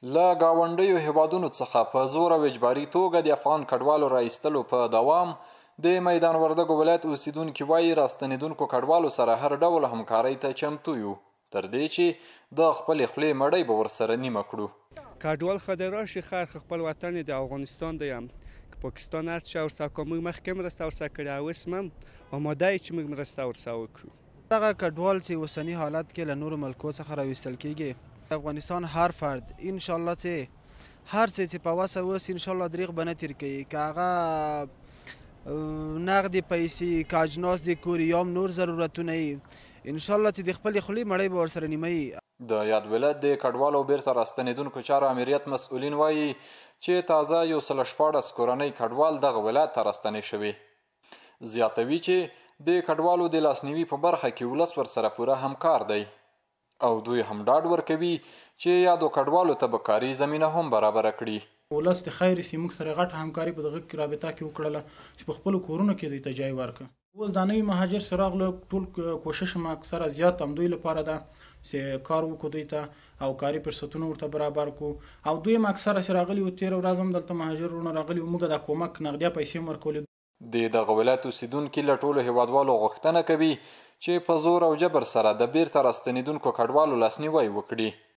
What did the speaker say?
له ګاونډیو هیوادونو څخه په زور او اجباري توګه د افغان کډوالو را ایستلو په دوام د میدان وردګو ولایت اوسیدونکي وایي راستنېدونکو کډوالو سره هر ډول همکارۍ ته چمتو یو، تر دې چې د خپلې خولې مړۍ به ورسره نیمه کړو. کډوال خو د راشي خیر خپل وطن د افغانستان دی هم که پاکستان هر څه ورسره کوو موږ مخکې مرسته ورسره کړې او اوس هم آماده یو چې موږ مرسته ورسره وکړو. دغه کډوال چې اوسني حالت کې له نورو ملکو څخه راویستل کېږي افغانستان هر فرد انشاءالله چې هر څه چې په وسه اوس انشاءالله دریغ به نه تیر کوي که هغه نغدې پیسې که اجناس د کور یا نور ضرورتونه یي انشاءالله چې د خپلې خولې مړۍ به ورسره نیمه یي. د یاد ولایت د کډوالو بیرته راستنېدونکو چارو امریت مسؤلین وایي چې تازه 114 کورنۍ کډوال دغه ولایت ته راستنې شوي. زیاتوي چې د کډوالو د لاسنیوي په برخه کې ولس ورسره پوره همکار دی او دوی هم ډاډ ورکوي چې یادو کډوالو ته به کاري زمینه هم برابره کړي. ولس د خیر سي موږ سره غټه همکاري په دغه کې رابطه کې وکړله چې په خپلو کورونو کې دوی ته ځای ورکړه. اوس دا نوي مهاجر چې راغله ټول کوشش هم اکثره زیات هم دوی لپاره ده چې کار وکړو دوی ته او کاري فرصتونه ورته برابر کړو او دوی هم اکثره چې راغلي وو تېره ورځ هم دلته مهاجرونه راغلي وو موږ د کومک نغدیه پیسې هم ورکولې. د دغه ولایت اوسیدونکي له ټولو هیوادوالو غوښتنه کوي چې په زور او جبر سره د بیرته راستنېدونکو کډوالو لاسنیوی وکړي.